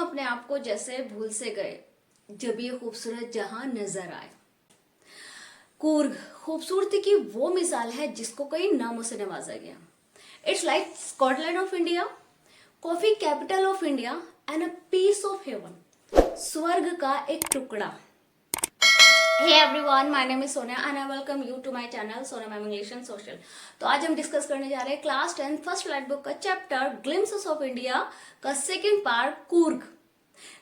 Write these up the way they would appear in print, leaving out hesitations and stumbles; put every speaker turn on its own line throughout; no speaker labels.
अपने आप को जैसे भूल से गए जब ये खूबसूरत जहां नजर आए। कूर्ग खूबसूरती की वो मिसाल है जिसको कई नामों से नवाजा गया। It's like Scotland of India, coffee capital of India and a piece of heaven, स्वर्ग का एक टुकड़ा। Hey everyone, my name is Sonia and I welcome you to my channel Sonia Ma'am English and Social। तो आज हम discuss करने जा रहे हैं क्लास 10 फर्स्ट फ्लैट बुक का चैप्टर ग्लिम्पसेस ऑफ इंडिया का second part Coorg.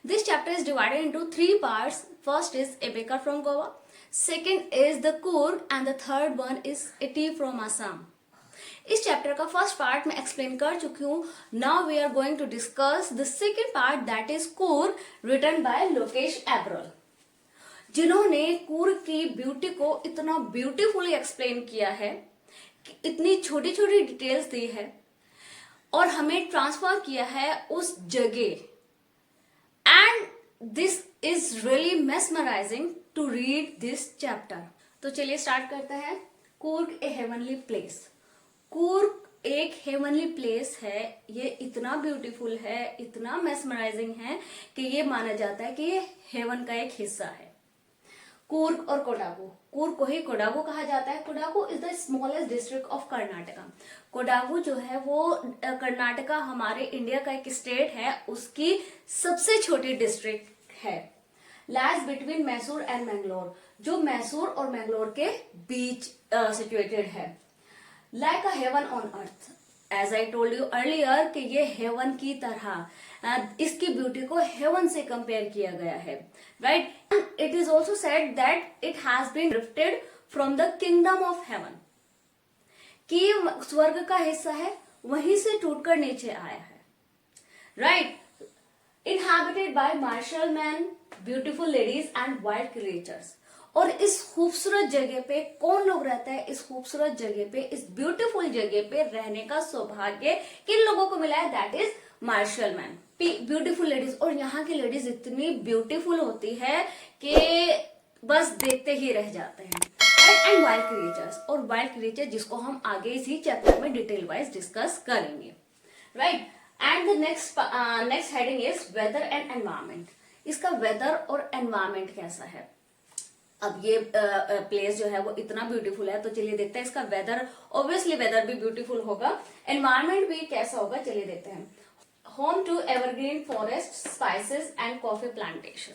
This chapter is divided into 3 parts. First is a baker from Goa, second is the Coorg and the third one is A T from Assam. इस chapter का first part मैं explain कर चुकी हूँ। Now we are going to discuss the second part that is Coorg written by Lokesh Abrol, जिन्होंने कूर्ग की beauty को इतना ब्यूटीफुली एक्सप्लेन किया है, इतनी छोटी छोटी डिटेल्स दी है और हमें ट्रांसफर किया है उस जगह। And this is really mesmerising to read this chapter. तो चलिए स्टार्ट करते हैं। Coorg a heavenly place. Coorg एक हेवनली प्लेस है। ये इतना ब्यूटीफुल है, इतना मेस्मराइजिंग है कि ये माना जाता है कि ये हेवन का एक हिस्सा है। कूर्ग और कोडागु, कूर्ग को ही कोडागु कहा जाता है। Kodagu is the smallest district of Karnataka. Kodagu जो है वो कर्नाटका हमारे इंडिया का एक स्टेट है, उसकी सबसे छोटी डिस्ट्रिक्ट है। Lies between Mysore and Mangalore, जो मैसूर और मैंगलोर के बीच सिचुएटेड है। Like a heaven on earth, as I told you earlier कि ये हेवन की तरह, इसकी ब्यूटी को हेवन से कंपेयर किया गया है, right. It is also said that it has been drifted from the kingdom of heaven, कि स्वर्ग का हिस्सा है, वहीं से टूटकर नीचे आया है, right. Inhabited by martial man, beautiful ladies and wild creatures. और इस खूबसूरत जगह पे कौन लोग रहते हैं? इस खूबसूरत जगह पे, इस ब्यूटीफुल जगह पे रहने का सौभाग्य किन लोगों को मिला है? That is martial man, beautiful ladies. और यहाँ की लेडीज इतनी ब्यूटीफुल होती है कि बस देखते ही रह जाते हैं। एंड वाइल्ड क्रिएचर्स, और वाइल्ड क्रिएचर जिसको हम आगे इसी चैप्टर में डिटेल वाइज डिस्कस करेंगे, right. And the next heading is whether and environment. इसका वेदर और एनवायरमेंट कैसा है? अब ये प्लेस जो है वो इतना ब्यूटीफुल है, तो चलिए देखते हैं इसका वेदर। ऑब्वियसली वेदर भी ब्यूटीफुल होगा, एनवायरमेंट भी कैसा होगा, चलिए देखते हैं। Home to evergreen forest, spices and coffee plantation.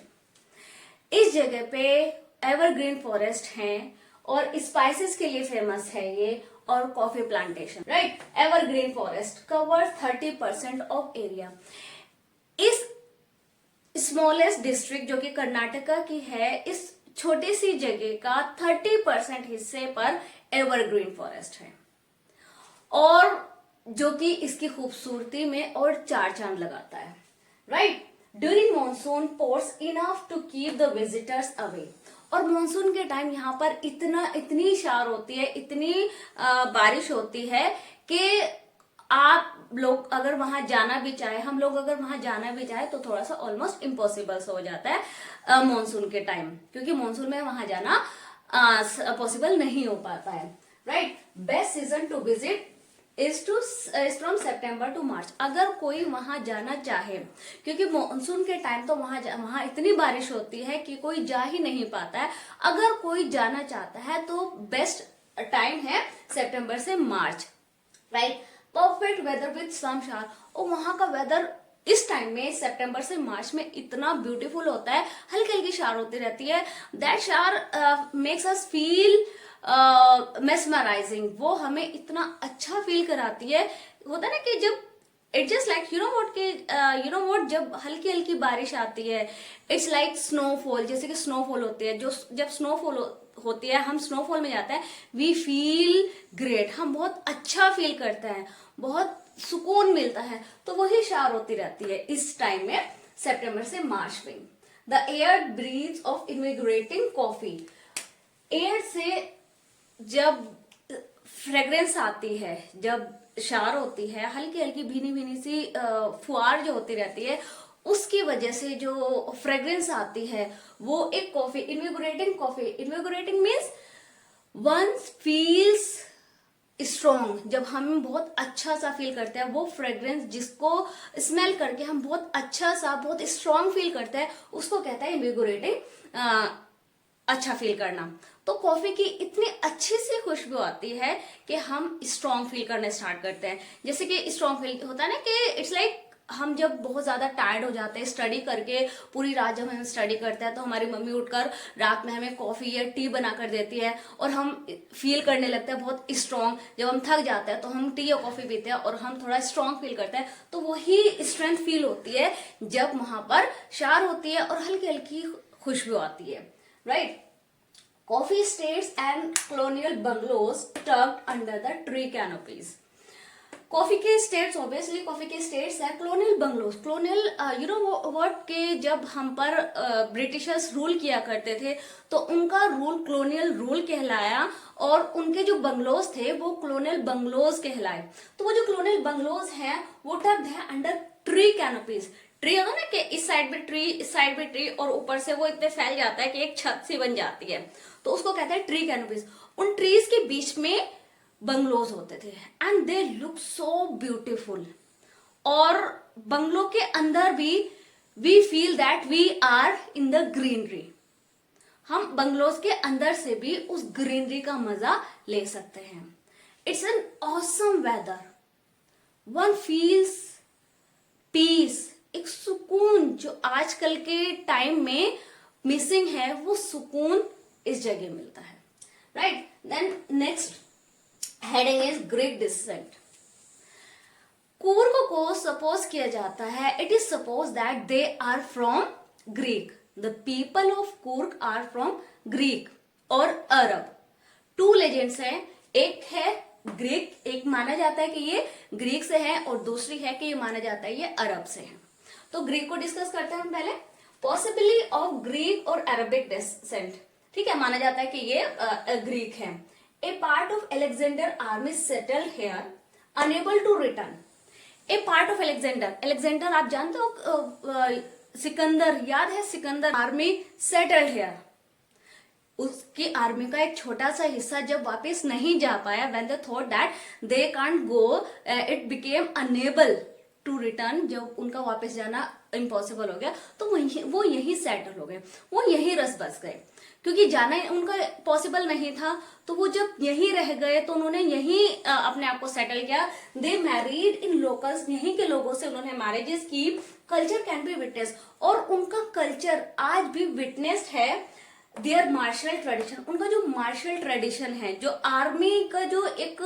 इस जगह पे एवरग्रीन फॉरेस्ट हैं और स्पाइसेस के लिए फेमस है ये, और coffee plantation, right. Evergreen forest covers 30% of area. इस स्मॉलेस्ट डिस्ट्रिक्ट जो कि कर्नाटका की है, इस छोटी सी जगह का 30% हिस्से पर एवरग्रीन फॉरेस्ट है, और जो कि इसकी खूबसूरती में और चार चांद लगाता है, right. During monsoon pours enough to keep the visitors away. और मॉनसून के टाइम यहाँ पर इतनी शार होती है, इतनी बारिश होती है कि आप लोग अगर वहां जाना भी चाहे, हम लोग अगर वहां जाना भी चाहे तो थोड़ा सा ऑलमोस्ट इम्पॉसिबल हो जाता है मॉनसून के टाइम, क्योंकि मॉनसून में वहां जाना पॉसिबल नहीं हो पाता है, right. Best season to visit is from September to March. अगर कोई वहां जाना चाहे, क्योंकि मॉनसून के टाइम तो वहां इतनी बारिश होती है कि कोई जा ही नहीं पाता है। अगर कोई जाना चाहता है तो बेस्ट टाइम है सितंबर से मार्च, right. Perfect weather with some shower, और वहां का वेदर इस टाइम में सितंबर से मार्च में इतना ब्यूटीफुल होता है, हल्की हल्की शार होती रहती है। दैट शार मेक्स अस फील मेस्मराइजिंग। वो हमें इतना अच्छा फील कराती है। होता है ना कि जब it just like you know what, जब हल्की हल्की बारिश आती है, इट्स लाइक स्नोफॉल। जैसे कि स्नोफॉल होती है, जो जब स्नोफॉल होती है, हम स्नोफॉल में जाते हैं, वी फील ग्रेट, हम बहुत अच्छा फील करते हैं, बहुत सुकून मिलता है। तो वही शार होती रहती है इस टाइम में, सितंबर से मार्च में। The air breeze of invigorating coffee. Air से जब फ्रेग्रेंस आती है, जब शार होती है, हल्की हल्की भीनी भीनी सी फुहार जो होती रहती है, उसकी वजह से जो फ्रेग्रेंस आती है वो एक coffee, invigorating coffee. Invigorating means one feels strong, जब हम बहुत अच्छा सा फील करते हैं, वो फ्रेग्रेंस जिसको स्मेल करके हम बहुत अच्छा सा बहुत स्ट्रॉन्ग फील करते हैं, उसको कहता है इनविगोरेटिंग, अच्छा फील करना। तो कॉफी की इतनी अच्छी सी खुशबू आती है कि हम स्ट्रॉन्ग फील करना स्टार्ट करते हैं। जैसे कि स्ट्रॉन्ग फील होता है ना कि इट्स लाइक हम जब बहुत ज्यादा टायर्ड हो जाते हैं स्टडी करके, पूरी रात जब हम स्टडी करते हैं तो हमारी मम्मी उठकर रात में हमें कॉफी या टी बना कर देती है और हम फील करने लगते हैं बहुत स्ट्रांग। जब हम थक जाते हैं तो हम टी या कॉफी पीते हैं और हम थोड़ा स्ट्रांग फील करते हैं, तो वही स्ट्रेंथ फील होती है जब वहां पर शार होती है और हल्की हल्की खुशबू आती है, right. Coffee estates and colonial bungalows tucked under the tree canopies. Coffee के स्टेट्स, ऑब्वियसली कॉफी के स्टेट्स है colonial bungalows. colonial you know what के जब हम पर ब्रिटिशर्स रूल किया करते थे तो उनका रूल colonial रूल कहलाया और उनके जो बंगलोज थे वो colonial बंगलोज कहलाए। तो वो जो colonial बंगलोज हैं वो टक्ड है अंडर ट्री कैनोपीज। ट्री होगा ना कि इस साइड में ट्री, इस साइड में ट्री, और ऊपर से वो इतने फैल जाता है कि एक छत सी बन जाती है, तो उसको कहते हैं ट्री कैनोपीज। उन ट्रीज के बीच में बंगलोज होते थे and they look so beautiful. और बंगलो के अंदर भी we feel that we are in the greenery. हम बंगलोज के अंदर से भी उस ग्रीनरी का मजा ले सकते हैं। It's an awesome weather, one feels peace, एक सुकून जो आजकल के टाइम में मिसिंग है, वो सुकून इस जगह मिलता है, right. Then next heading is Greek descent. Coorg को सपोज किया जाता है, it is suppose that they are from Greek. The people of Coorg are from Greek और अरब। टू लेजेंड्स हैं, एक है ग्रीक, एक माना जाता है कि ये ग्रीक से है और दूसरी है कि ये माना जाता है ये अरब से है। तो ग्रीक को डिस्कस करते हैं हम पहले। पॉसिबली ऑफ ग्रीक और अरबिक डिसेंट, ठीक है, माना जाता है कि ये ग्रीक है। A part of Alexander army settled here, unable to return. A part of Alexander, Alexander आप जानते हो, सिकंदर, याद है सिकंदर, आर्मी सेटल्ड हियर। उसकी आर्मी का एक छोटा सा हिस्सा जब वापस नहीं जा पाया, when they thought that they can't go, it became unable to return, जब उनका वापस जाना इम्पॉसिबल हो गया तो वो यही सेटल हो गए, वो यही रस बस गए, क्योंकि जाना उनका पॉसिबल नहीं था। तो वो जब यहीं रह गए तो उन्होंने यहीं अपने आप को सेटल किया। दे मैरिड इन लोकल्स, यहीं के लोगों से उन्होंने मैरिजेस की। कल्चर कैन बी विटनेस, और उनका कल्चर आज भी विटनेस्ड है। देयर मार्शल ट्रेडिशन, उनका जो मार्शल ट्रेडिशन है, जो आर्मी का जो एक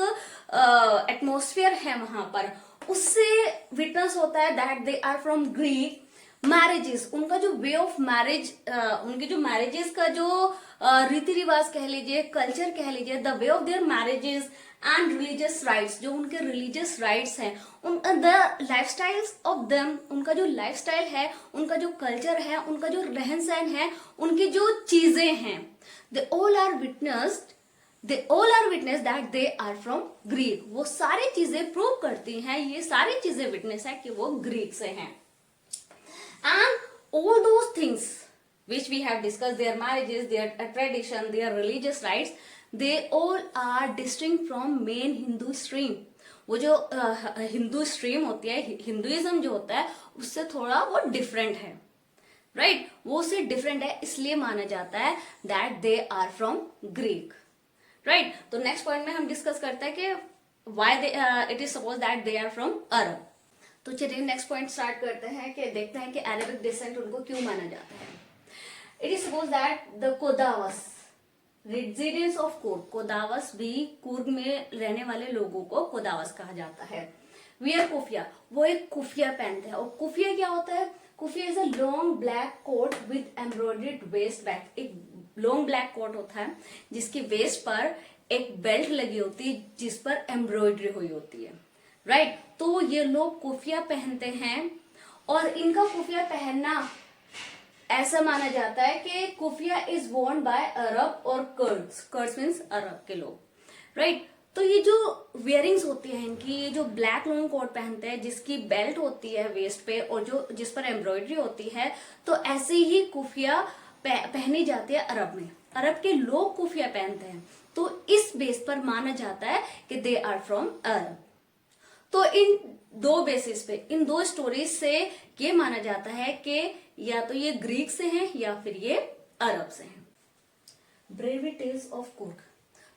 एटमोस्फियर है वहां पर, उससे विटनेस होता है that they are from Greek. Marriages, उनका जो वे ऑफ मैरिज, उनके जो मैरिजेस का जो रीति रिवाज कह लीजिए, कल्चर कह लीजिए, the way of their marriages and religious rights, जो उनके रिलीजियस राइट्स हैं, द लाइफस्टाइल्स ऑफ देम, उनका जो लाइफस्टाइल है, उनका जो कल्चर है, उनका जो रहन सहन है, उनकी जो चीजें हैं, they all are witness that they are from Greek. वो सारी चीजें प्रूव करती हैं, ये सारी चीजें विटनेस है कि वो ग्रीक से हैं। And all those things which we have discussed, their marriages, their tradition, their religious rites, they all are distinct from main Hindu stream. वो जो हिंदू स्ट्रीम होती है, हिंदुइज्म जो होता है, उससे थोड़ा वो डिफरेंट है, राइट, वो उससे डिफरेंट है, इसलिए माना जाता है that they are from Greek, right. तो नेक्स्ट पॉइंट में हम डिस्कस करते हैं कि why it is suppose that they are from Arab. तो चलिए नेक्स्ट पॉइंट स्टार्ट करते हैं कि देखते हैं कि अरेबिक डिसेंट उनको क्यों माना जाता है। It is suppose that the Kodavas, residence of Coorg, Kodavas भी कूर्ग में रहने वाले लोगों को कोदावस कहा जाता है। वियर कुफिया, वो एक कुफिया पहनते हैं। और कुफिया क्या होता है? Kuppia is a long black coat with embroidered waist बैक। एक लॉन्ग ब्लैक कोट होता है जिसकी वेस्ट पर एक बेल्ट लगी होती है जिस पर एम्ब्रॉयडरी हुई होती है, राइट। तो ये लोग कुफिया पहनते हैं और इनका कुफिया पहनना ऐसा माना जाता है कि कुफिया इज वॉर्न बाय अरब और कर्ड्स। कर्ड्स मीन्स अरब के लोग, राइट। तो ये जो वियरिंग्स होती है इनकी, ये जो ब्लैक लॉन्ग कोट पहनते हैं जिसकी बेल्ट होती है वेस्ट पे और जो जिस पर एम्ब्रॉयडरी होती है, तो ऐसे ही कुफिया पहनी जाती है अरब में। अरब के लोग कुफिया पहनते हैं। तो इस बेस पर माना जाता है कि दे आर फ्रॉम अरब। तो इन दो बेसिस पे, इन दो स्टोरीज से ये माना जाता है कि या तो ये ग्रीक से हैं या फिर ये अरब से हैं। Bravery tales of Coorg.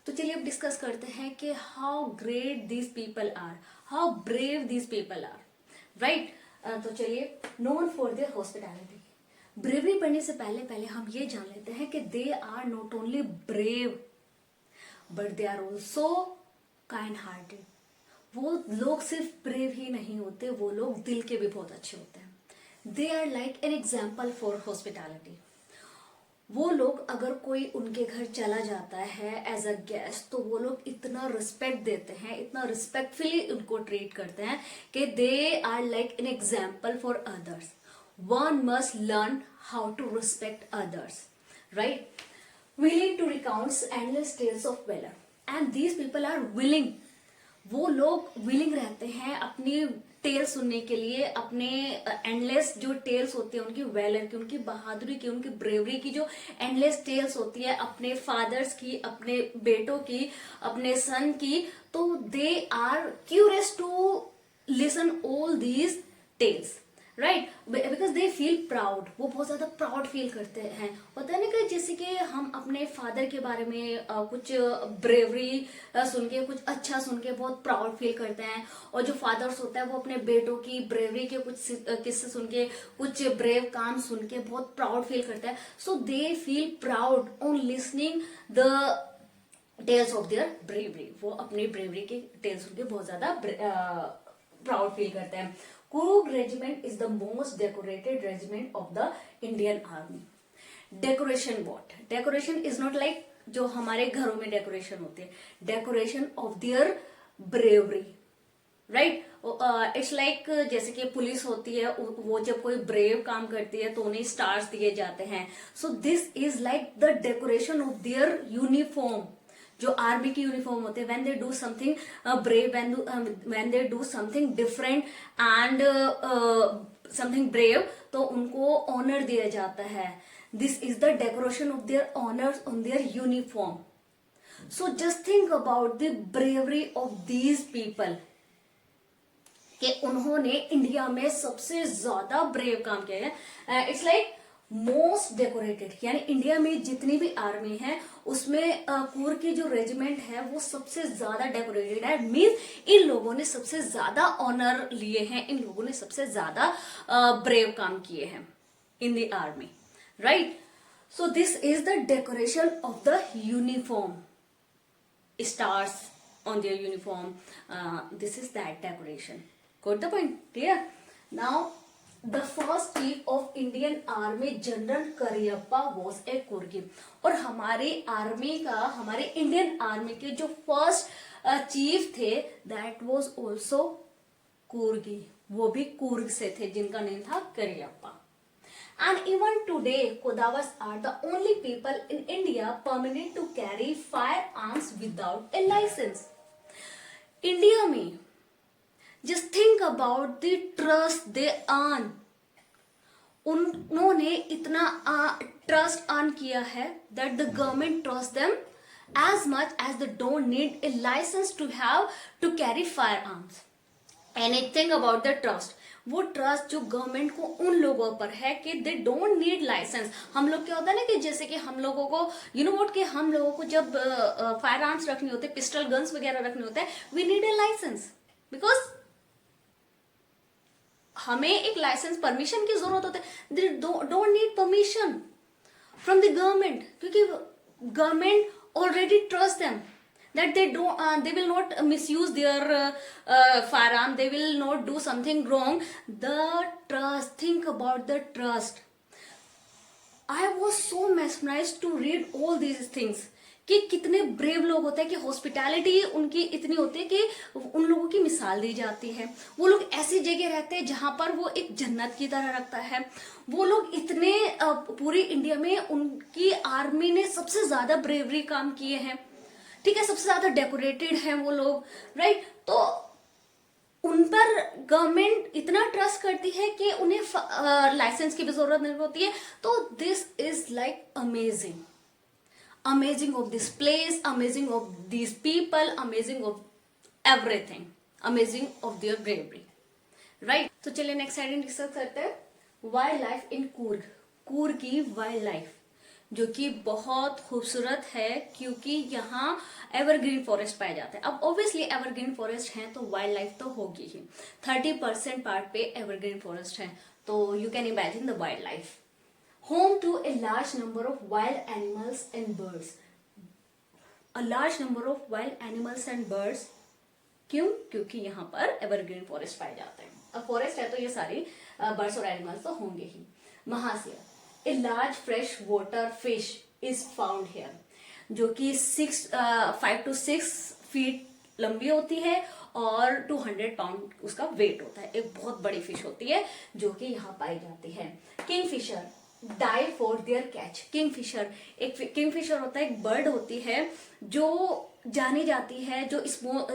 तो चलिए अब डिस्कस करते हैं कि how great these people are, how brave these people are, right. तो चलिए, known for their hospitality. Bravery पढ़ने से पहले हम ये जान लेते हैं कि they are not only brave but they are also kind hearted. वो लोग सिर्फ ब्रेव ही नहीं होते, वो लोग दिल के भी बहुत अच्छे होते हैं। They are like an example for hospitality. वो लोग, अगर कोई उनके घर चला जाता है एज अ गेस्ट, तो वो लोग इतना रिस्पेक्ट देते हैं, इतना रिस्पेक्टफुली उनको ट्रीट करते हैं कि they are like an example for others. One must learn how to respect others, right. Willing to recount endless tales of valour, and these people are willing. वो लोग विलिंग रहते हैं अपनी टेल सुनने के लिए, अपने एंडलेस जो टेल्स होती है उनकी वैलर की, उनकी बहादुरी की, उनकी ब्रेवरी की, जो एंडलेस टेल्स होती है अपने फादर्स की, अपने बेटों की, अपने सन की। तो they are curious to listen all these tales, right, because they feel proud. वो बहुत ज्यादा प्राउड फील करते हैं। होता है ना कि जैसे कि हम अपने फादर के बारे में कुछ ब्रेवरी सुन के, कुछ अच्छा सुन के बहुत प्राउड फील करते हैं, और जो फादर्स होता है वो अपने बेटों की ब्रेवरी के कुछ किस्से सुन के, कुछ ब्रेव काम सुन के बहुत प्राउड फील करते हैं। So they feel proud on listening the tales of their bravery. वो अपनी ब्रेवरी के टेल्स सुन के बहुत ज्यादा प्राउड फील करते हैं। Kurug regiment is the most decorated regiment of the Indian Army. Decoration what? Decoration is not like जो हमारे घरों में डेकोरेशन होती है, decoration of their bravery, right. It's like जैसे कि पुलिस होती है, वो जब कोई ब्रेव काम करती है तो उन्हें स्टार्स दिए जाते हैं। So this is like the decoration of their uniform. जो आर्मी की यूनिफॉर्म होते हैं, when they do something brave, when they do something different and something brave, तो उनको ऑनर दिया जाता है। This is the decoration of their honours on their uniform. So just think about the bravery of these people, कि उन्होंने India में सबसे ज्यादा ब्रेव काम किया है। इट्स लाइक मोस्ट डेकोरेटेड, यानी इंडिया में जितनी भी आर्मी है उसमें कूर्ग की जो रेजिमेंट है वो सबसे ज्यादा डेकोरेटेड है। मीन्स इन लोगों ने सबसे ज्यादा ऑनर लिए हैं, इन लोगों ने सबसे ज्यादा ब्रेव काम किए हैं in the army, right. So this is the decoration of the uniform, stars on their uniform. This is that decoration. Got the point? Clear? Now, the first chief of Indian Army, General Cariappa, was a Kurgi. और हमारे army का, हमारे Indian army के जो first chief थे, that was also कुर्गी। वो भी कुर्ग से थे, जिनका नेम था Cariappa. And even today, Kodavas are the only people in India permitted to carry firearms without a license. India में just think about the trust they earn. उन्होंने इतना ट्रस्ट अर्न किया है that the government trusts them as much as they don't need a license to have to carry firearms. Anything about the trust, वो trust जो government को उन लोगों पर है कि दे डोंट नीड लाइसेंस। हम लोग क्या होता है ना कि जैसे कि हम लोगों को व्हाट, कि हम लोगों को जब फायर आर्म्स रखनी होते हैं, पिस्टल गन्स वगैरह रखने होते हैं, we need a license, because हमें एक लाइसेंस परमिशन की जरूरत होती है। They don't need permission from the government, क्योंकि government already trust them that they will not misuse their firearm, they will not do something wrong. The trust, think about the trust. I was so mesmerized to read all these things, कि कितने brave लोग होते हैं, कि hospitality उनकी इतनी होती है कि उन लोगों की मिसाल दी जाती है। वो लोग ऐसी जगह रहते हैं जहां पर वो एक जन्नत की तरह रखता है। वो लोग इतने पूरी इंडिया में उनकी आर्मी ने सबसे ज्यादा ब्रेवरी काम किए हैं, ठीक है, सबसे ज्यादा डेकोरेटेड हैं वो लोग, राइट। तो उन पर गवर्नमेंट इतना ट्रस्ट करती है कि उन्हें लाइसेंस की भी जरूरत नहीं होती है। तो this is like amazing. amazing of this place, amazing of these people, amazing of everything, amazing of their bravery, right? तो चलिए नेक्स्ट आइडिया डिस्कस करते हैं, wild life in Coorg. Coorg की वाइल्ड लाइफ जो कि बहुत खूबसूरत है, क्योंकि यहाँ एवरग्रीन फॉरेस्ट पाए जाते हैं। अब ऑब्वियसली एवरग्रीन फॉरेस्ट हैं तो वाइल्ड लाइफ तो होगी ही। 30% पार्ट पे एवरग्रीन फॉरेस्ट है, तो you can imagine the wild life. Home to a large number of wild animals and birds. A large number of wild animals and birds, क्यों? क्योंकि यहाँ पर एवरग्रीन फॉरेस्ट पाए जाते हैं। अब फॉरेस्ट है तो ये सारी बर्ड्स और एनिमल्स तो होंगे ही। महासागर, a large fresh water fish is found here, जो कि 5 to 6 फीट लंबी होती है और 200 पाउंड उसका वेट होता है। एक बहुत बड़ी फिश होती है जो कि यहाँ पाई जाती है। Kingfisher dive for their catch. Kingfisher, एक किंगफिशर होता है, एक बर्ड होती है जो जानी जाती है, जो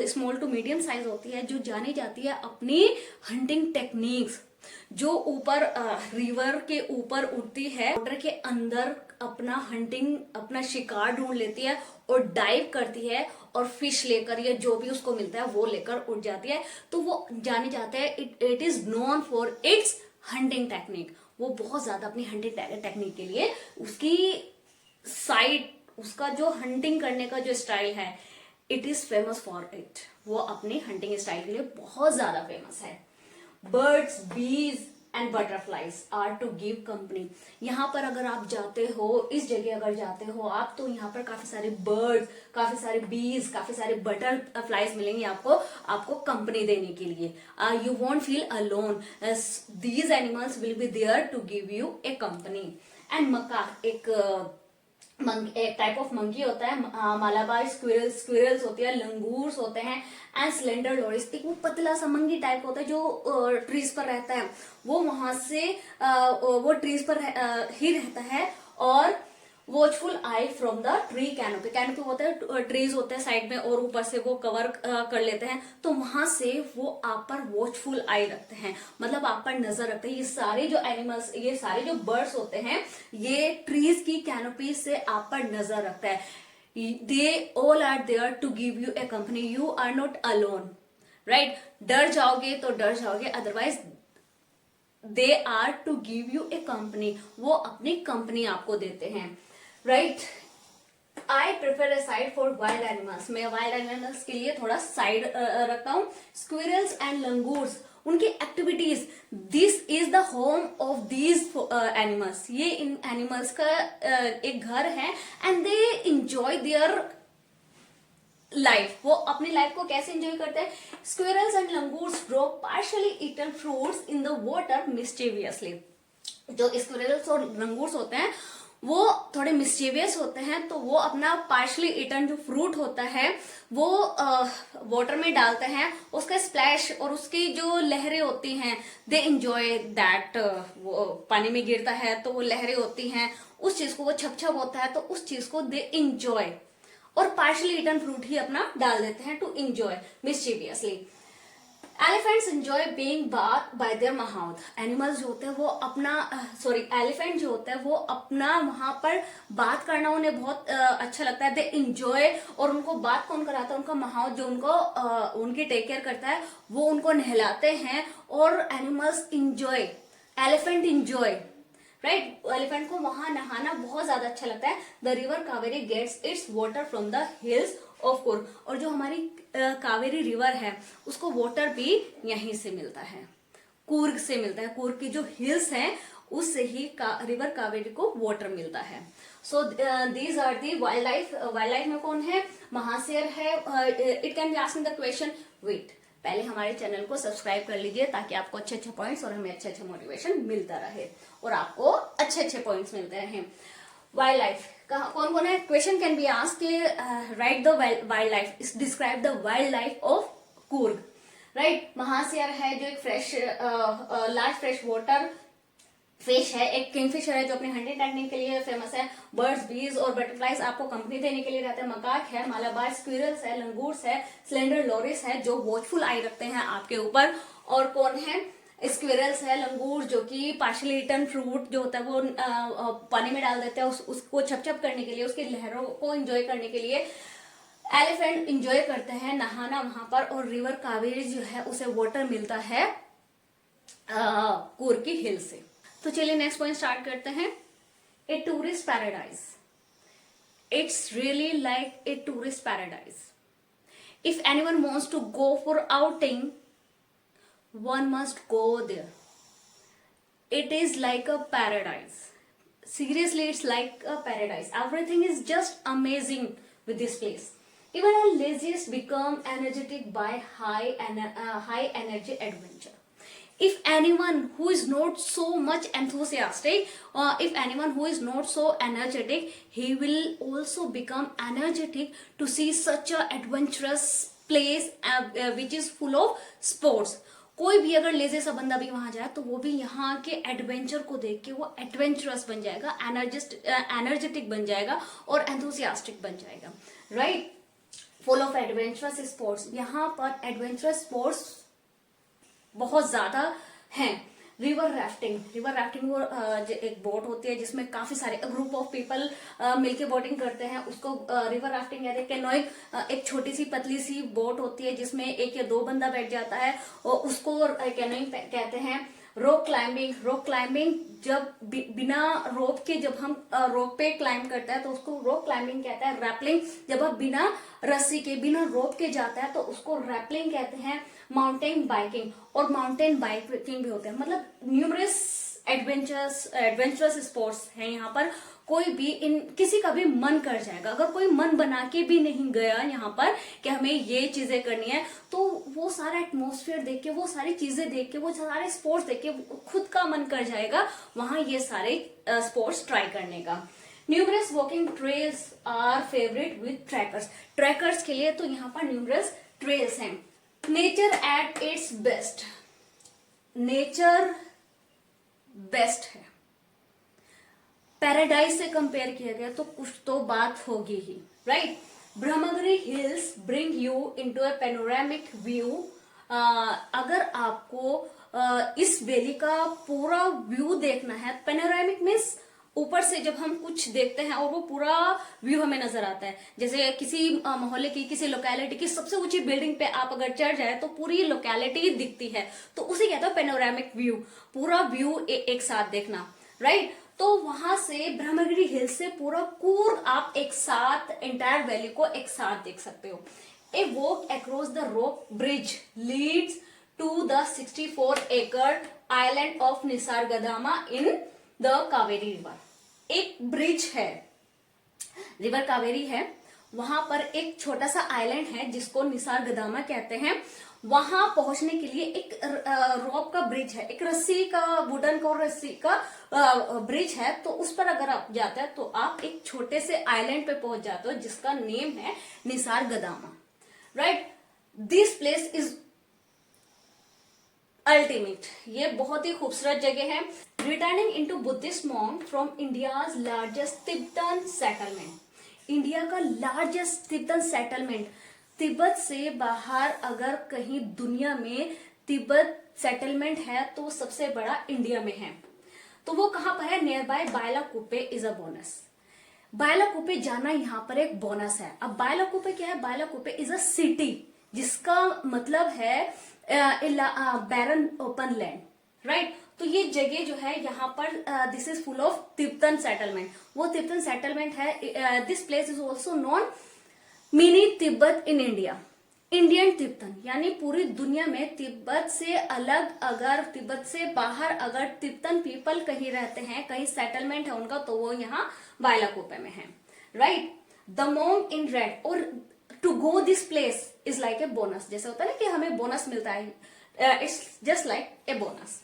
स्मॉल टू मीडियम साइज होती है, जो जानी जाती है अपनी हंटिंग टेक्निक्स, जो ऊपर रिवर के ऊपर उड़ती है, वाटर के अंदर अपना हंटिंग, अपना शिकार ढूंढ लेती है और डाइव करती है और फिश लेकर या जो भी उसको मिलता है वो लेकर उड़ जाती है। तो वो जाने जाते हैं, it is known for its hunting technique. वो बहुत ज्यादा अपनी हंटिंग टेक्निक के लिए, उसकी साइड, उसका जो हंटिंग करने का जो स्टाइल है, it is famous for it. वो अपनी हंटिंग स्टाइल के लिए बहुत ज्यादा फेमस है। Birds, bees and butterflies are to give company. यहाँ पर अगर आप जाते हो, इस जगह अगर जाते हो आप, तो यहाँ पर काफी सारे बर्ड्स, काफी सारे बीज, काफी सारे बटरफ्लाइज मिलेंगे आपको कंपनी देने के लिए। You won't feel alone, these animals will be there to give you a company. And macaque, एक टाइप ऑफ मंकी होता है। मालाबार स्क्विरल्स होती है, लंगूर्स होते हैं, एंड स्लेंडर लोरिस, एक वो पतला सा मंकी टाइप होता है जो ट्रीज पर रहता है। वो वहां से वो ट्रीज पर ही रहता है। और watchful I from the tree canopy. Canopy होता है, ट्रीज होते हैं साइड में और ऊपर से वो कवर कर लेते हैं, तो वहां से वो आप पर वॉचफुल आई रखते हैं, मतलब आप पर नजर रखते हैं। ये सारे जो एनिमल्स, ये सारे जो बर्ड्स होते हैं, ये ट्रीज की कैनोपी से आप पर नजर रखता है। They all are there to give you a company, you are not alone, right? डर जाओगे तो डर जाओगे, otherwise they are to give you a company, वो अपनी कंपनी आपको देते हैं, right? I prefer a side for wild animals. मैं वाइल्ड एनिमल्स के लिए थोड़ा साइड रखता हूँ। स्क्विरल्स एंड लंगूर्स, उनकी activities, this is the home of these animals. ये इन एनिमल्स का एक घर है, and they enjoy their life. वो अपनी लाइफ को कैसे एंजॉय करते हैं? Squirrels and langurs drop partially eaten fruits in the water mischievously. जो स्क्विरल्स और लंगूर्स होते हैं वो थोड़े मिस्टीवियस होते हैं, तो वो अपना पार्शली ईटन जो फ्रूट होता है वो वाटर में डालते हैं, उसका स्प्लैश और उसकी जो लहरें होती हैं, दे एंजॉय दैट। वो पानी में गिरता है तो वो लहरें होती हैं, उस चीज को, वो छप होता है तो उस चीज को दे एंजॉय, और पार्शली ईटन फ्रूट ही अपना डाल देते हैं to enjoy mischievously. Elephants enjoy being bath by their mouth. Animals जो होते हैं वो अपना एलिफेंट जो होता है वो अपना वहां पर बात करना उन्हें बहुत अच्छा लगता है। दे एंजॉय, और उनको बात कौन कराता है? उनका माउथ जो उनको उनकी टेक केयर करता है, वो उनको नहलाते हैं। और animals enjoy, elephant enjoy, right? Elephant को वहां नहाना बहुत ज्यादा अच्छा लगता है। The river Kaveri gets its water from the hills of Coorg. और जो हमारी कावेरी रिवर है उसको वाटर भी यहीं से मिलता है, कूर्ग से मिलता है। कूर्ग की जो हिल्स हैं उससे ही रिवर कावेरी को वाटर मिलता है। So these are the wild life. Wild life में कौन है? महाशयर है। It can be asking the question, wait, पहले हमारे चैनल को सब्सक्राइब कर लीजिए ताकि आपको अच्छे अच्छे पॉइंट्स और हमें अच्छे अच्छे मोटिवेशन मिलता रहे और आपको अच्छे अच्छे पॉइंट्स मिलते रहे। वाइल्ड लाइफ कौन कौन है? Question can be asked, right the wild life, describe the wild life of Coorg, right? Mahseer है जो एक fresh large fresh water fish है। एक किंगफिशर है जो अपने हंटिंग टेक्निक के लिए फेमस है। बर्ड्स, बीज और बटरफ्लाइज आपको कंपनी देने के लिए रहते हैं। मकाक है, मालाबार स्क्विरल्स है, लंगूर्स है, स्लेंडर लोरिस है जो वॉचफुल आई रखते हैं आपके ऊपर। और कौन है? स्क्विरल्स है, लंगूर, जो कि पार्शियली ईटन फ्रूट जो होता है वो पानी में डाल देते हैं उसको छप करने के लिए, उसकी लहरों को एंजॉय करने के लिए एलिफेंट एंजॉय करते हैं नहाना वहां पर। और रिवर कावेरी जो है उसे वाटर मिलता है कूर्ग की हिल से। तो चलिए नेक्स्ट पॉइंट स्टार्ट करते हैं। A tourist paradise, it's really like a tourist paradise. If anyone wants to go for outing, one must go there. It is like a paradise. Seriously, it's like a paradise. Everything is just amazing with this place. Even our laziest become energetic by high energy adventure. If anyone who is not so much enthusiastic, or if anyone who is not so energetic, he will also become energetic to see such a adventurous place which is full of sports. कोई भी अगर लेजे सा बंदा भी वहां जाए तो वो भी यहाँ के एडवेंचर को देख के वो एडवेंचरस बन जाएगा, एनर्जेटिक बन जाएगा और एंथुसियास्टिक बन जाएगा, right. Full of adventurous sports, यहाँ पर एडवेंचरस स्पोर्ट्स बहुत ज्यादा हैं। रिवर राफ्टिंग वो एक बोट होती है जिसमें काफी सारे ग्रुप ऑफ पीपल मिलके बोटिंग करते हैं, उसको रिवर राफ्टिंग कहते हैं। कैनोइंग, एक छोटी सी पतली सी बोट होती है जिसमें एक या दो बंदा बैठ जाता है और उसको कैनोइंग कहते हैं। रोप क्लाइंबिंग जब बिना रोप के जब हम रोप पे क्लाइंब करता है तो उसको रोप क्लाइंबिंग कहता है। रैपलिंग, जब आप बिना रस्सी के बिना रोप के जाता है तो उसको रैपलिंग कहते हैं। माउंटेन बाइकिंग, और माउंटेन बाइकिंग भी होते हैं। मतलब न्यूमरस एडवेंचरस स्पोर्ट्स हैं यहाँ पर। कोई भी किसी का भी मन कर जाएगा, अगर कोई मन बना के भी नहीं गया यहाँ पर कि हमें ये चीजें करनी है, तो वो सारा एटमॉस्फेयर देख के, वो सारी चीजें देख के, वो सारे स्पोर्ट्स देख के खुद का मन कर जाएगा वहां ये सारे स्पोर्ट्स ट्राई करने का। Numerous walking trails are favourite with trackers के लिए तो यहाँ पर न्यूमरस ट्रेल्स हैं। Nature at its best, nature best है। पैराडाइज से कंपेयर किया गया तो कुछ तो बात होगी ही, right. Brahmagiri hills bring you into a panoramic view. अगर आपको इस वैली का पूरा व्यू देखना है, पैनोरामिक मीन्स ऊपर से जब हम कुछ देखते हैं और वो पूरा व्यू हमें नजर आता है। जैसे किसी मोहल्ले की, किसी लोकेलिटी की सबसे ऊंची बिल्डिंग पे आप अगर चढ़ जाए तो पूरी लोकेलिटी दिखती है, तो उसे कहते हैं पैनोरामिक व्यू। पूरा व्यू एक साथ देखना, राइट। तो वहां से ब्रह्मगिरी हिल से पूरा कूर्ग आप एक साथ, एंटायर वैली को एक साथ देख सकते हो। A walk across the rope bridge leads to the 64 एकड़ island of Nisargadham in the Kaveri river. एक ब्रिज है, रिवर कावेरी है, वहां पर एक छोटा सा आइलैंड है जिसको निसर्गधाम कहते हैं। वहां पहुंचने के लिए एक रोप का ब्रिज है, एक रस्सी का, वुडन का रस्सी का ब्रिज है। तो उस पर अगर आप जाते हैं तो आप एक छोटे से आइलैंड पे पहुंच जाते हो जिसका नेम है Nisargadham, right. This place is ultimate, ये बहुत ही खूबसूरत जगह है। Returning into Buddhist monk from India's largest Tibetan settlement, India का लार्जेस्ट तिब्बतन सेटलमेंट। तिब्बत से बाहर अगर कहीं दुनिया में तिब्बत सेटलमेंट है तो सबसे बड़ा इंडिया में है। तो वो कहां पर है? Near by Bylakuppe is a bonus. Bylakuppe जाना यहाँ पर एक बोनस है। अब बायलाकुप्पे क्या है? बायलाकुप्पे इज अ सिटी जिसका मतलब है बैरन ओपन लैंड, राइट। तो ये जगह जो है यहाँ पर this is full of Tibetan settlement, वो तिब्बतन सेटलमेंट है। This place is also non mini Tibet in India, Indian Tibetan, यानी पूरी दुनिया में तिब्बत से अलग, अगर तिब्बत से बाहर अगर तिब्बतन पीपल कहीं रहते हैं, कहीं सेटलमेंट है उनका, तो वो यहाँ बायलाकुप्पे में है, right. The monk in red, और to go this place is like a bonus, जैसे होता है ना कि हमें बोनस मिलता है, it's just like a bonus.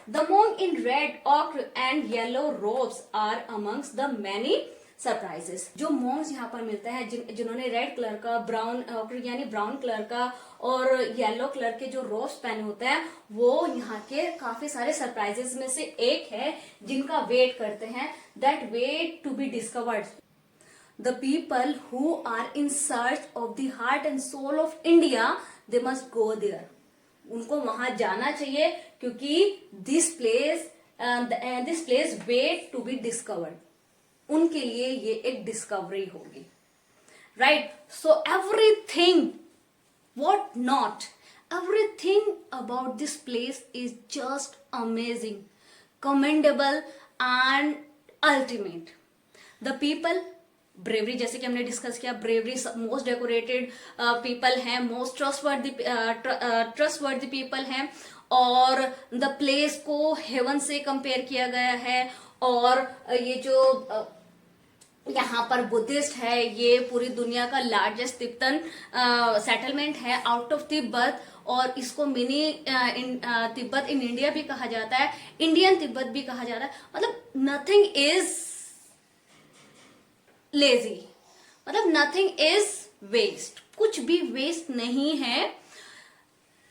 The monk in red ochre and yellow robes are amongst the many surprises. जो मोंग्स यहाँ पर मिलते हैं, जिन्होंने रेड कलर का, ब्राउन यानी ब्राउन कलर का और येलो कलर के जो रोब्स पहने होते हैं, वो यहाँ के काफी सारे सरप्राइजेस में से एक है जिनका वेट करते हैं, that wait to be discovered. The people who are in search of the heart and soul of India, they must go there. उनको वहां जाना चाहिए, क्योंकि this place wait to be discovered, उनके लिए ये एक डिस्कवरी होगी, राइट? So everything, what not, everything about this place is just amazing, commendable and ultimate. The people, bravery, जैसे कि हमने डिस्कस किया, ब्रेवरी मोस्ट डेकोरेटेड पीपल हैं, मोस्ट ट्रस्टवर्दी पीपल हैं, और द प्लेस को हेवन से कंपेयर किया गया है, और ये जो यहाँ पर बुद्धिस्ट है, ये पूरी दुनिया का लार्जेस्ट तिब्बतन सेटलमेंट है आउट ऑफ तिब्बत, और इसको मिनी तिब्बत इन इंडिया भी कहा जाता है, इंडियन तिब्बत भी कहा जाता है। मतलब नथिंग इज लेजी, मतलब नथिंग इज वेस्ट, कुछ भी वेस्ट नहीं है।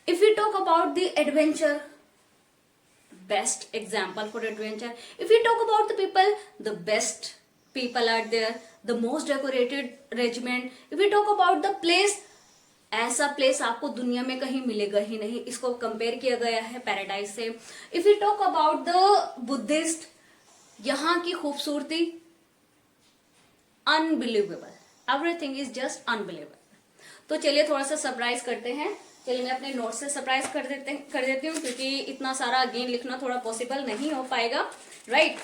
If you talk about the adventure, best example for adventure. If you talk about the people, the best people are there, the most decorated regiment. If we talk about the place, ऐसा place आपको दुनिया में कहीं मिलेगा ही नहीं, इसको compare किया गया है पैराडाइज से। If you talk about the Buddhist, यहाँ की खूबसूरती unbelievable, everything is just unbelievable. तो चलिए थोड़ा सा सरप्राइज करते हैं। चलिए मैं अपने नोट से सरप्राइज कर देती हूँ, क्योंकि इतना सारा अगेन लिखना थोड़ा पॉसिबल नहीं हो पाएगा, right?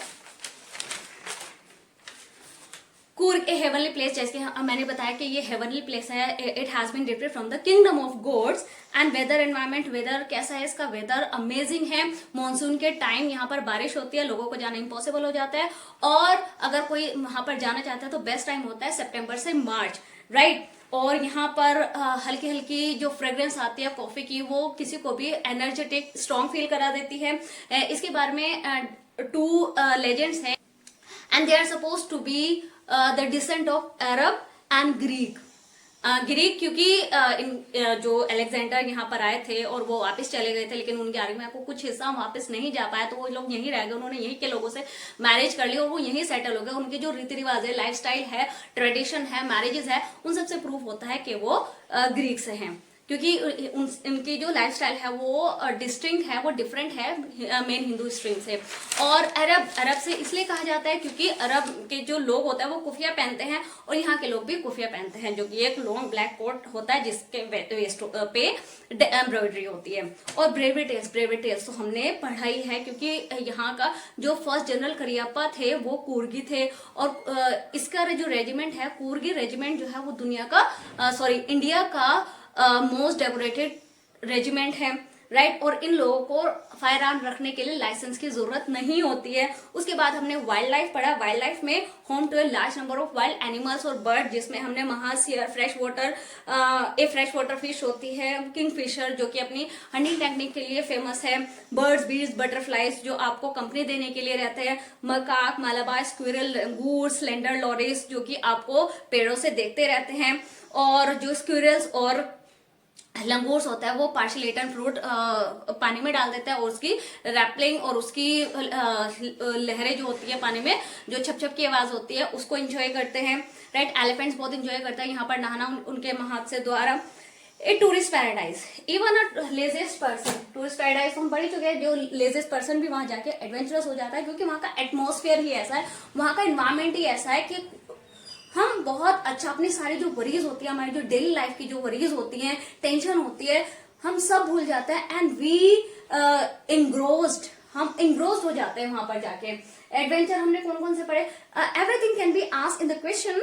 Coorg a heavenly place, जैसे मैंने बताया कि ये हेवनली प्लेस है। It has been depicted from the kingdom of gods. And weather environment, weather कैसा है इसका? वेदर अमेजिंग है। मॉनसून के टाइम यहाँ पर बारिश होती है, लोगों को जाना इम्पॉसिबल हो जाता है, और अगर कोई वहां पर जाना चाहता है तो बेस्ट टाइम होता है सितंबर से मार्च, राइट? और यहाँ पर हल्की हल्की जो फ्रेग्रेंस आती है कॉफी की, वो किसी को भी एनर्जेटिक, स्ट्रॉन्ग फील करा देती है। इसके बारे में 2 लेजेंड्स हैं, and they are supposed to be the descent of Arab and Greek. Greek, क्योंकि जो अलेक्जेंडर यहाँ पर आए थे और वो वापस चले गए थे, लेकिन उनके आर्मी में कुछ हिस्सा वापस नहीं जा पाया, तो वो लोग यहीं रह गए, उन्होंने यहीं के लोगों से मैरिज कर ली और वो यहीं सेटल हो गए। उनके जो रीति रिवाज है, लाइफस्टाइल है, ट्रेडिशन है, मैरिजेस है, उन सबसे प्रूफ होता है कि वो ग्रीक से हैं, क्योंकि उनकी जो लाइफस्टाइल है वो डिस्टिंक्ट है, वो डिफरेंट है मेन हिंदू स्ट्रीम से। और अरब से इसलिए कहा जाता है क्योंकि अरब के जो लोग होते हैं वो कुफिया पहनते हैं, और यहाँ के लोग भी कुफिया पहनते हैं, जो कि एक लॉन्ग ब्लैक कोट होता है जिसके वेस्ट पे एम्ब्रॉयडरी होती है। और ब्रेवरी टेल्स तो हमने पढ़ाई है, क्योंकि यहाँ का जो फर्स्ट जनरल करियप्पा थे वो कूर्गी थे, और इसका जो रेजिमेंट है, कूर्गी रेजिमेंट जो है वो दुनिया का इंडिया का मोस्ट डेकोरेटेड रेजिमेंट है, राइट? और इन लोगों को फायर आर्म रखने के लिए लाइसेंस की जरूरत नहीं होती है। उसके बाद हमने वाइल्ड लाइफ पढ़ा। वाइल्ड लाइफ में home to a large number of wild animals और बर्ड, जिसमें हमने महासियर, फ्रेश वाटर फिश होती है, किंग फिशर जो कि अपनी हंटिंग टेक्निक के लिए फेमस है, बर्ड्स, बीज, बटरफ्लाइज जो आपको कंपनी देने के लिए रहते हैं, मकाक, मालाबार, स्क्विरल, गूर, स्लेंडर लॉरिस जो कि आपको पेड़ों से देखते रहते हैं, और जो स्क्विरल्स और लंगूर्स होता है वो पार्शियल एटन फ्रूट पानी में डाल देता है, और उसकी रैपलिंग और उसकी लहरें जो होती है पानी में, जो छप छप की आवाज होती है, उसको एंजॉय करते हैं, राइट? एलिफेंट्स बहुत एंजॉय करते हैं यहाँ पर नहाना उनके हादसे द्वारा। A tourist paradise, even a laziest person, tourist paradise हम पढ़ चुके हैं, जो लेजेस्ट पर्सन भी वहां जाके एडवेंचरस हो जाता है, क्योंकि वहां का एटमॉस्फेयर ही ऐसा है, वहां का एनवायरमेंट ही ऐसा है कि हम बहुत अच्छा अपनी सारी जो वरीज होती है, हमारी जो डेली लाइफ की जो वरीज होती हैं, टेंशन होती है, हम सब भूल जाते हैं, एंड वी हम इंग्रोस्ड हो जाते हैं वहां पर जाके। एडवेंचर हमने कौन कौन से पढ़े? Everything can be asked in the question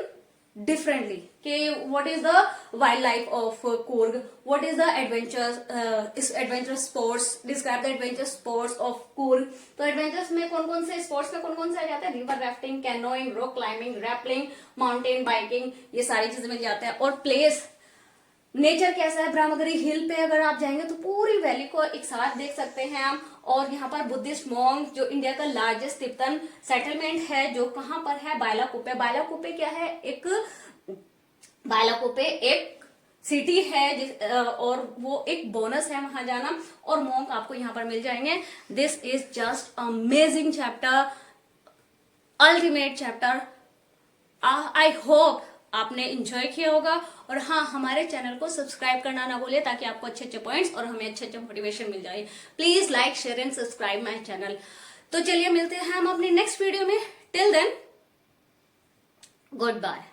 differently कि what is the wildlife of Coorg, what is the adventure sports, describe the adventure sports of Coorg। तो adventures में कौन कौन से sports में कौन कौन से आ जाते हैं? River rafting, canoeing, rock climbing, rappelling, mountain biking, ये सारी चीजें मिल जाते हैं। और प्लेस, नेचर कैसा है? ब्रह्मगिरी हिल पे अगर आप जाएंगे तो पूरी वैली को एक साथ देख सकते हैं आप। और यहाँ पर बुद्धिस्ट मॉन्क, जो इंडिया का लार्जेस्ट तिब्बतन सेटलमेंट है, जो कहाँ पर है? बायलाकुप्पे। बायलाकुप्पे क्या है? बायलाकुप्पे एक सिटी है, और वो एक बोनस है वहां जाना, और मॉन्क आपको यहाँ पर मिल जाएंगे। This is just amazing chapter, ultimate chapter. I hope आपने एंजॉय किया होगा। और हाँ, हमारे चैनल को सब्सक्राइब करना ना भूलिए ताकि आपको अच्छे अच्छे पॉइंट्स और हमें अच्छे अच्छे मोटिवेशन मिल जाए। Please like, share and subscribe my channel. तो चलिए मिलते हैं हम अपनी नेक्स्ट वीडियो में। Till then, good bye.